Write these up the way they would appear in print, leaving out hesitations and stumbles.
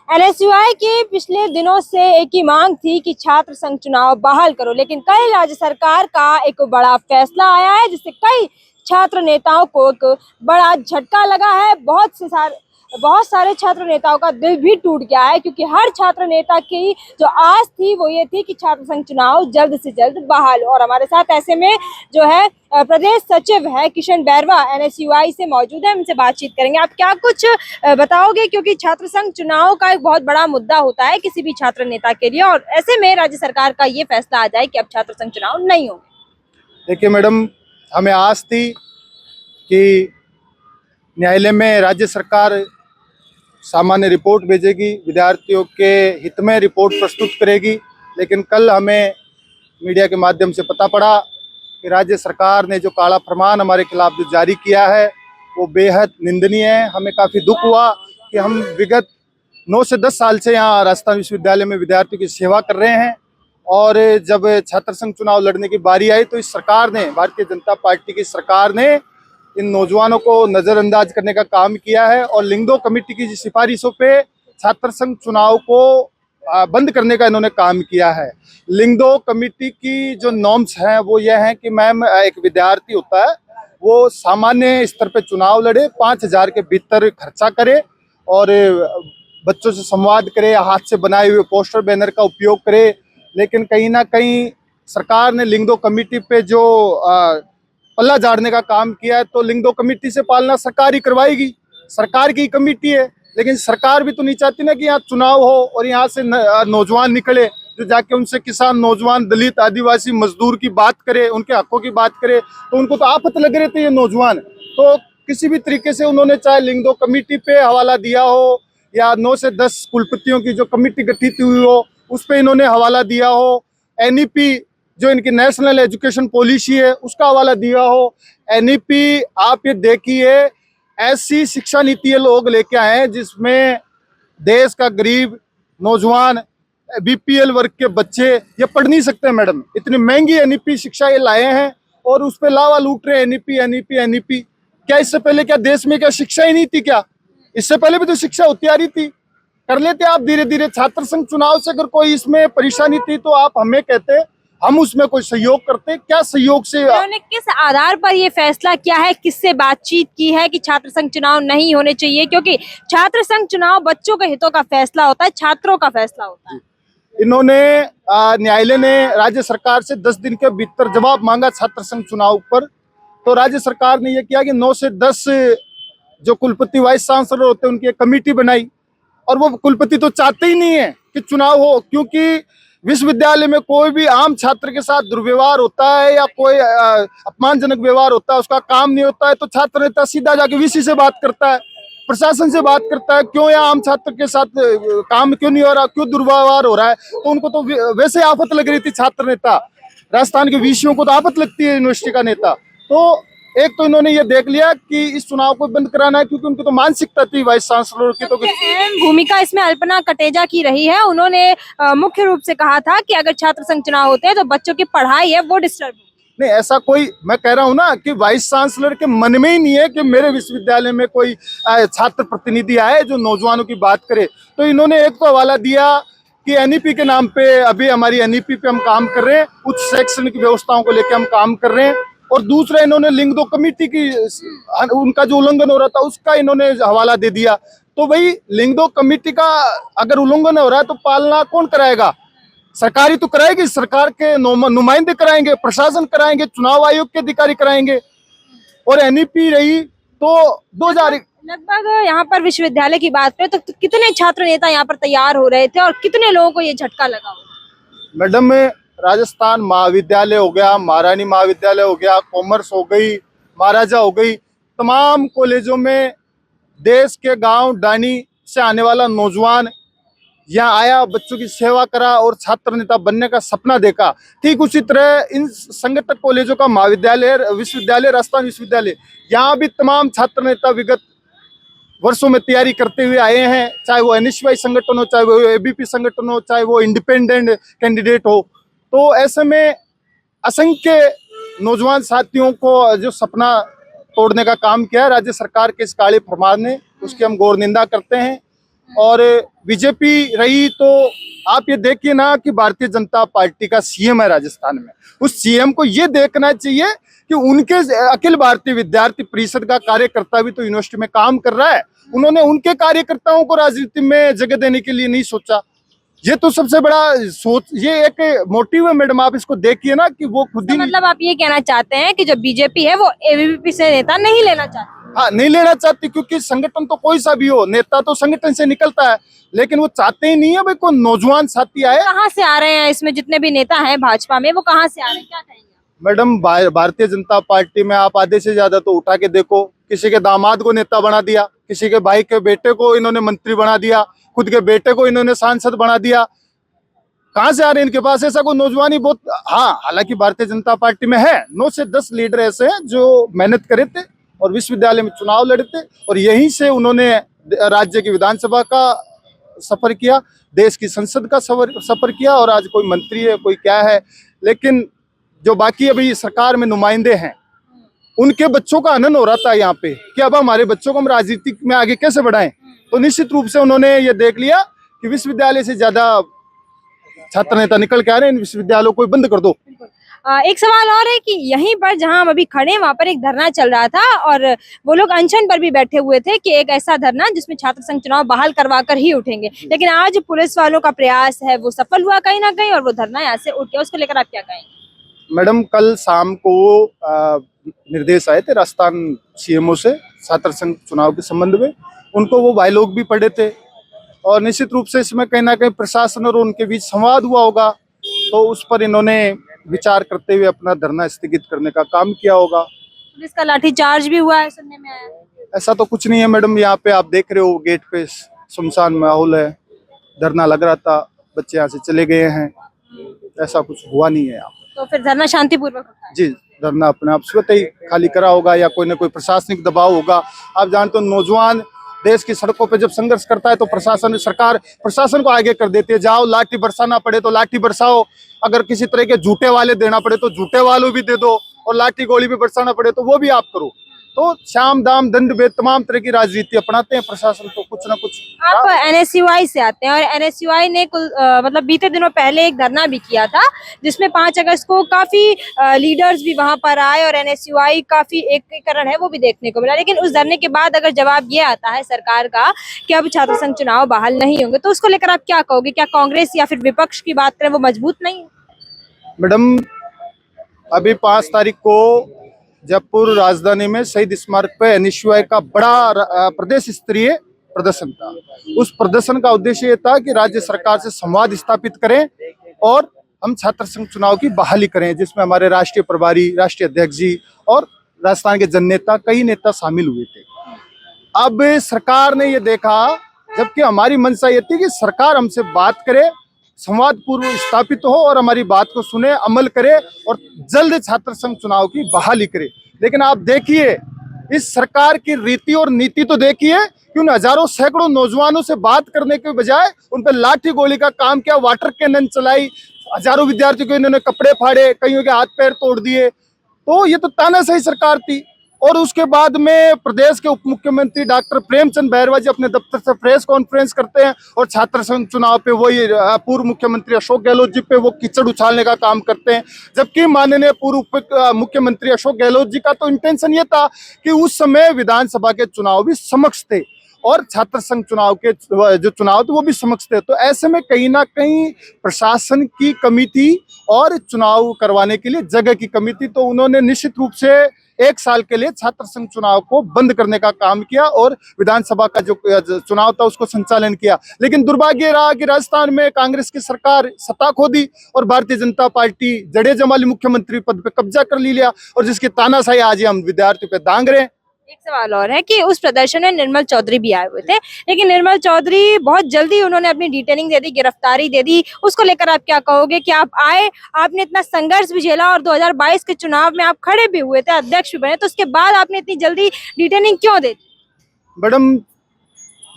NSUI की पिछले दिनों से एक ही मांग थी कि छात्र संघ चुनाव बहाल करो, लेकिन कल राज्य सरकार का एक बड़ा फैसला आया है जिससे कई छात्र नेताओं को एक बड़ा झटका लगा है। बहुत सारे छात्र नेताओं का दिल भी टूट गया है, क्योंकि हर छात्र नेता की जो आस थी वो ये थी कि छात्र संघ चुनाव जल्द से जल्द बहाल हो। और हमारे साथ ऐसे में जो है प्रदेश सचिव है किशन बैरवा एनएसयूआई से मौजूद है, उनसे बातचीत करेंगे। आप क्या कुछ बताओगे, क्योंकि छात्र संघ चुनाव का एक बहुत बड़ा मुद्दा होता है किसी भी छात्र नेता के लिए, और ऐसे में राज्य सरकार का ये फैसला आ जाए कि अब छात्र संघ चुनाव नहीं होंगे। देखिए मैडम, हमें आस थी कि न्यायालय में राज्य सरकार सामान्य रिपोर्ट भेजेगी, विद्यार्थियों के हित में रिपोर्ट प्रस्तुत करेगी, लेकिन कल हमें मीडिया के माध्यम से पता पड़ा कि राज्य सरकार ने जो काला फरमान हमारे खिलाफ जो जारी किया है वो बेहद निंदनीय है। हमें काफ़ी दुख हुआ कि हम विगत 9 से 10 साल से यहाँ राजस्थान विश्वविद्यालय में विद्यार्थियों की सेवा कर रहे हैं, और जब छात्र संघ चुनाव लड़ने की बारी आई तो इस सरकार ने, भारतीय जनता पार्टी की सरकार ने इन नौजवानों को नज़रअंदाज करने का काम किया है और लिंगदो कमेटी की सिफारिशों पे छात्र संघ चुनाव को बंद करने का इन्होंने काम किया है। लिंगदो कमेटी की जो नॉर्म्स हैं वो ये हैं कि मैम, एक विद्यार्थी होता है वो सामान्य स्तर पे चुनाव लड़े, 5,000 के भीतर खर्चा करे और बच्चों से संवाद करे, हाथ से बनाए हुए पोस्टर बैनर का उपयोग करे। लेकिन कहीं ना कहीं सरकार ने लिंगदो कमेटी पे जो पल्ला झाड़ने का काम किया है, तो लिंगदो कमेटी से पालना सरकार ही करवाएगी, सरकार की कमेटी है। लेकिन सरकार भी तो नहीं चाहती ना कि यहाँ चुनाव हो और यहाँ से नौजवान निकले जो जाके उनसे किसान, नौजवान, दलित, आदिवासी, मजदूर की बात करे, उनके हकों की बात करे। तो उनको तो आफत लग रहे थे ये नौजवान, तो किसी भी तरीके से उन्होंने चाहे लिंगदो कमेटी पे हवाला दिया हो या 9 से 10 कुलपतियों की जो कमेटी गठित हुई हो उस पर इन्होंने हवाला दिया हो, एनईपी जो इनकी नेशनल एजुकेशन पॉलिसी है उसका हवाला दिया हो। एनईपी आप ये देखिए, ऐसी शिक्षा नीति ये लोग लेके आए हैं जिसमें देश का गरीब नौजवान, बीपीएल वर्ग के बच्चे ये पढ़ नहीं सकते मैडम। इतनी महंगी एनईपी शिक्षा ये लाए हैं और उस पर लावा लूट रहे हैं। एनईपी एनईपी एनईपी क्या इससे पहले क्या देश में क्या शिक्षा ही नहीं थी क्या? इससे पहले भी तो शिक्षा होती आ रही थी, कर लेते आप धीरे धीरे। छात्र संघ चुनाव से अगर कोई इसमें परेशानी थी तो आप हमें कहते, हम उसमें कोई सहयोग करते। क्या सहयोग से उन्होंने किस आधार पर ये फैसला किया है, किससे बातचीत की है कि छात्र संघ चुनाव नहीं होने चाहिए? क्योंकि छात्र संघ चुनाव बच्चों के हितों का फैसला होता है, छात्रों का फैसला होता है। इन्होंने न्यायालय ने राज्य सरकार से 10 दिन के भीतर जवाब मांगा छात्र संघ चुनाव पर, तो राज्य सरकार ने यह किया कि 9 से 10 जो कुलपति वाइस चांसलर होते हैं उनकी एक कमेटी बनाई, और वो कुलपति तो चाहते ही नहीं है कि चुनाव हो, क्योंकि विश्वविद्यालय में कोई भी आम छात्र के साथ दुर्व्यवहार होता है या कोई अपमानजनक व्यवहार होता है, उसका काम नहीं होता है तो छात्र नेता सीधा जाके वीसी से बात करता है, प्रशासन से बात करता है, क्यों यहाँ आम छात्र के साथ काम क्यों नहीं हो रहा, क्यों दुर्व्यवहार हो रहा है। तो उनको तो वैसे आफत लग रही थी छात्र नेता, राजस्थान के वीसियों को तो आफत लगती है यूनिवर्सिटी का नेता। तो एक तो इन्होंने ये देख लिया कि इस चुनाव को बंद कराना है, क्योंकि उनकी तो मानसिकता थी वाइस चांसलर की। तो अहम भूमिका इसमें अल्पना कटेजा की रही है। उन्होंने मुख्य रूप से कहा था कि अगर छात्र संघ चुनाव होते हैं तो बच्चों की पढ़ाई है वो डिस्टर्ब। नहीं, ऐसा कोई, मैं कह रहा हूं ना कि वाइस चांसलर के मन में ही नहीं है कि मेरे विश्वविद्यालय में कोई छात्र प्रतिनिधि आए जो नौजवानों की बात करे। तो इन्होंने एक तो हवाला दिया कि एनईपी के नाम पे, अभी हमारी एनईपी पे हम काम कर रहे हैं, उच्च शैक्षणिक व्यवस्थाओं को लेकर हम काम कर रहे हैं, और दूसरा इन्होंने लिंगदो कमेटी की उनका जो उल्लंघन हो रहा था उसका इन्होंने हवाला दे दिया। तो भाई लिंगदो कमेटी का अगर उल्लंघन हो रहा है तो पालना कौन कराएगा? सरकार ही तो कराएगी, सरकार के नुमाइंदे कराएंगे, प्रशासन कराएंगे, चुनाव आयोग के अधिकारी कराएंगे। और एनईपी रही तो 2000 लगभग यहाँ पर विश्वविद्यालय की बात करें तो कितने छात्र नेता यहाँ पर तैयार हो रहे थे और कितने लोगों को ये झटका लगा होगा? मैडम, राजस्थान महाविद्यालय हो गया, महारानी महाविद्यालय हो गया, कॉमर्स हो गई, महाराजा हो गई, तमाम कॉलेजों में देश के गांव डानी से आने वाला नौजवान यहाँ आया, बच्चों की सेवा करा और छात्र नेता बनने का सपना देखा। ठीक उसी तरह इन संगठक कॉलेजों का महाविद्यालय, विश्वविद्यालय, राजस्थान विश्वविद्यालय, यहाँ भी तमाम छात्र नेता विगत वर्षों में तैयारी करते हुए आए हैं, चाहे वो एनएसयूआई संगठन हो, चाहे वो एबीपी संगठन हो, चाहे वो इंडिपेंडेंट कैंडिडेट हो। तो ऐसे में असंख्य नौजवान साथियों को जो सपना तोड़ने का काम किया है राज्य सरकार के इस काले फरमान ने, उसकी हम घोर निंदा करते हैं। और बीजेपी रही तो आप ये देखिए ना कि भारतीय जनता पार्टी का सीएम है राजस्थान में। उस सीएम को ये देखना चाहिए कि उनके अखिल भारतीय विद्यार्थी परिषद का कार्यकर्ता भी तो यूनिवर्सिटी में काम कर रहा है, उन्होंने उनके कार्यकर्ताओं को राजनीति में जगह देने के लिए नहीं सोचा। ये तो सबसे बड़ा सोच, ये एक मोटिव है मैडम, आप इसको देखिए ना कि वो खुद ही मतलब आप ये कहना चाहते हैं कि जो बीजेपी है वो एबीवीपी से नेता नहीं लेना चाहती? हाँ नहीं लेना चाहती, क्योंकि संगठन तो कोई सा भी हो, नेता तो संगठन से निकलता है, लेकिन वो चाहते ही नहीं है भाई कोई नौजवान साथी आए। कहाँ से आ रहे हैं इसमें जितने भी नेता हैं भाजपा में, वो कहाँ से आ रहे हैं, क्या कहेंगे? मैडम भारतीय जनता पार्टी में आप आधे से ज्यादा तो उठा के देखो, किसी के दामाद को नेता बना दिया, किसी के भाई के बेटे को इन्होंने मंत्री बना दिया, खुद के बेटे को इन्होंने सांसद बना दिया। कहाँ से आ रहे हैं इनके पास ऐसा कोई नौजवानी? बहुत हाँ, हालांकि भारतीय जनता पार्टी में है 9 से 10 लीडर ऐसे हैं जो मेहनत करे थे और विश्वविद्यालय में चुनाव लड़े थे, और यहीं से उन्होंने राज्य की विधानसभा का सफर किया, देश की संसद का सफर किया, और आज कोई मंत्री है कोई क्या है। लेकिन जो बाकी अभी सरकार में नुमाइंदे हैं, उनके बच्चों का आनंद हो रहा था यहाँ पे कि अब हमारे बच्चों को हम राजनीति में आगे कैसे बढ़ाएं। तो निश्चित रूप से उन्होंने ये देख लिया कि विश्वविद्यालय से ज्यादा छात्र नेता निकल के आ रहे हैं, इन विश्वविद्यालयों को बंद कर दो। एक सवाल और है कि यहीं पर जहां हम अभी खड़े हैं वहां पर एक धरना चल रहा था और वो लोग अनशन पर भी बैठे हुए थे कि एक ऐसा धरना जिसमें छात्र संघ चुनाव बहाल करवा कर ही उठेंगे, लेकिन आज पुलिस वालों का प्रयास है वो सफल हुआ कहीं ना कहीं और वो धरना यहाँ से उठ गया। उसको लेकर आप क्या कहेंगे? मैडम कल शाम को निर्देश आए थे राजस्थान सीएमओ से छात्र संघ चुनाव के संबंध में, उनको वो भाई लोग भी पढ़े थे, और निश्चित रूप से इसमें कहीं ना कहीं प्रशासन और उनके बीच संवाद हुआ होगा, तो उस पर इन्होंने विचार करते हुए अपना धरना स्थगित करने का काम किया होगा। पुलिस का लाठीचार्ज भी हुआ है सुनने में आया। ऐसा तो कुछ नहीं है मैडम, यहाँ पे आप देख रहे हो गेट पे सुनसान माहौल है, धरना लग रहा था, बच्चे यहाँ से चले गए हैं, ऐसा कुछ हुआ नहीं है यहाँ। तो फिर धरना शांतिपूर्वक रखा है? जी, धरना अपने आप स्वतः ही खाली करा होगा या कोई ना कोई प्रशासनिक दबाव होगा। आप जानते हो नौजवान देश की सड़कों पे जब संघर्ष करता है तो सरकार प्रशासन को आगे कर देती है, जाओ लाठी बरसाना पड़े तो लाठी बरसाओ, अगर किसी तरह के झूठे वाले देना पड़े तो झूठे वालों भी दे दो, और लाठी गोली भी बरसाना पड़े तो वो भी आप करो। तो शाम दाम दंड भेद तमाम तरह की राजनीति अपनाते हैं प्रशासन, तो कुछ ना कुछ। आप एनएसयूआई से आते हैं और एनएसयूआई ने मतलब बीते दिनों पहले एक धरना भी किया था जिसमें 5 अगस्त को काफी लीडर्स भी वहां पर आए और एनएसयूआई काफी एकीकरण है वो भी देखने को मिला, लेकिन उस धरने के बाद अगर जवाब ये आता है सरकार का कि अब छात्र संघ चुनाव बहाल नहीं होंगे, तो उसको लेकर आप क्या कहोगे? क्या कांग्रेस या फिर विपक्ष की बात करें वो मजबूत नहीं है? मैडम अभी 5 तारीख को जयपुर राजधानी में शहीद स्मारक पे एनएसयूआई का बड़ा प्रदेश स्तरीय प्रदर्शन था। उस प्रदर्शन का उद्देश्य ये था कि राज्य सरकार से संवाद स्थापित करें और हम छात्र संघ चुनाव की बहाली करें, जिसमें हमारे राष्ट्रीय प्रभारी, राष्ट्रीय अध्यक्ष जी और राजस्थान के जन नेता, कई नेता शामिल हुए थे। अब सरकार ने ये देखा, जबकि हमारी मंशा ये थी कि सरकार हमसे बात करे, संवाद पूर्व स्थापित हो और हमारी बात को सुने, अमल करे और जल्द छात्र संघ चुनाव की बहाली करे। लेकिन आप देखिए इस सरकार की रीति और नीति तो देखिए कि उन हजारों सैकड़ों नौजवानों से बात करने के बजाय उन पर लाठी गोली का काम किया, वाटर कैनन चलाई, हजारों विद्यार्थियों के इन्होंने कपड़े फाड़े, कईयों के हाथ पैर तोड़ दिए। तो ये तो तानाशाही सरकार थी। और उसके बाद में प्रदेश के उप मुख्यमंत्री डॉक्टर प्रेमचंद बैरवा जी अपने दफ्तर से प्रेस कॉन्फ्रेंस करते हैं और छात्र संघ चुनाव पे वही पूर्व मुख्यमंत्री अशोक गहलोत जी पे वो कीचड़ उछालने का काम करते हैं। जबकि माननीय पूर्व मुख्यमंत्री अशोक गहलोत जी का तो इंटेंशन ये था कि उस समय विधानसभा के चुनाव भी समक्ष थे और छात्र संघ चुनाव के जो चुनाव थे वो भी समक्ष थे। तो ऐसे में कहीं ना कहीं प्रशासन की कमी थी और चुनाव करवाने के लिए जगह की कमी थी। तो उन्होंने निश्चित रूप से 1 साल के लिए छात्र संघ चुनाव को बंद करने का काम किया और विधानसभा का जो चुनाव था उसको संचालन किया। लेकिन दुर्भाग्य रहा कि राजस्थान में कांग्रेस की सरकार सत्ता खो दी और भारतीय जनता पार्टी जडेजा वाली मुख्यमंत्री पद पे कब्जा कर लिया और जिसकी तानाशाही आज हम विद्यार्थियों पे दांग रहे हैं। एक सवाल और है कि उस प्रदर्शन में निर्मल चौधरी भी आए हुए थे, लेकिन निर्मल चौधरी बहुत जल्दी उन्होंने अपनी डिटेनिंग दे दी, गिरफ्तारी दे दी। उसको लेकर आप क्या कहोगे कि आप आए, आपने इतना संघर्ष भी झेला और 2022 के चुनाव में आप खड़े भी हुए थे, अध्यक्ष भी बने, तो उसके बाद आपने इतनी जल्दी डिटेनिंग क्यों दे दी? मैडम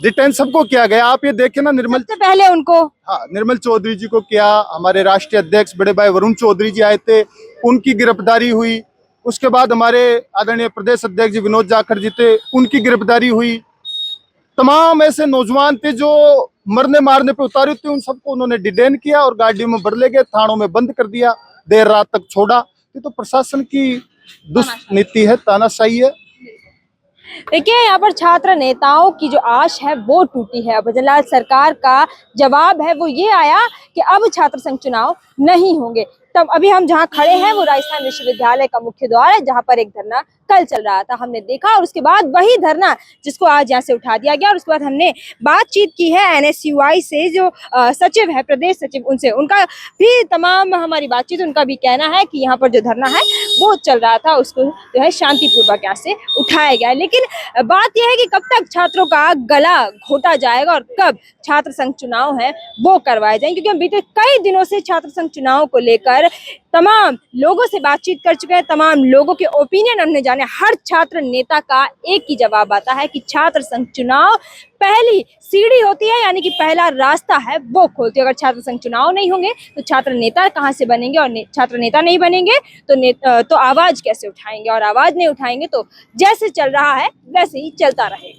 डिटेन सबको किया गया, आप ये देखें ना, निर्मल सबसे पहले उनको, हाँ, निर्मल चौधरी जी को किया, हमारे राष्ट्रीय अध्यक्ष बड़े भाई वरुण चौधरी जी आए थे, उनकी गिरफ्तारी हुई। उसके बाद हमारे आदरणीय प्रदेश अध्यक्ष जी विनोद जाखड़ जी थे, उनकी गिरफ्तारी हुई। तमाम ऐसे नौजवान थे जो मरने मारने पे उतारे थे, उन सबको उन्होंने डिटेन किया और गाड़ियों में भर ले गए, थानों में बंद कर दिया, देर रात तक छोड़ा। ये तो प्रशासन की दुष्नीति है, तानाशाही है। देखिए, यहाँ पर छात्र नेताओं की जो आश है वो टूटी है। भजनलाल सरकार का जवाब है वो ये आया कि अब छात्र संघ चुनाव नहीं होंगे। तब अभी हम जहाँ खड़े हैं वो राजस्थान विश्वविद्यालय का मुख्य द्वार है, जहाँ पर एक धरना कल चल रहा था, हमने देखा। और उसके बाद वही धरना जिसको आज यहाँ से उठा दिया गया, और उसके बाद हमने बातचीत की है एनएसयूआई से, जो सचिव है, प्रदेश सचिव, उनसे, उनका भी तमाम हमारी बातचीत, उनका भी कहना है कि यहाँ पर जो धरना है वो चल रहा था, उसको जो है शांतिपूर्वक यहाँ से उठाया गया है। लेकिन बात यह है कि कब तक छात्रों का गला घोटा जाएगा और कब छात्र संघ चुनाव है वो करवाए जाएंगे, क्योंकि हम बीते कई दिनों से छात्र संघ चुनाव को लेकर तमाम लोगों से बातचीत कर चुके हैं, तमाम लोगों के ओपिनियन हमने जाने। हर छात्र नेता का एक ही जवाब आता है कि छात्र संघ चुनाव पहली सीढ़ी होती है, यानी कि पहला रास्ता है वो खोलती है। अगर छात्र संघ चुनाव नहीं होंगे तो छात्र नेता कहाँ से बनेंगे, और छात्र नेता नहीं बनेंगे तो आवाज कैसे उठाएंगे, और आवाज नहीं उठाएंगे तो जैसे चल रहा है वैसे ही चलता रहेगा।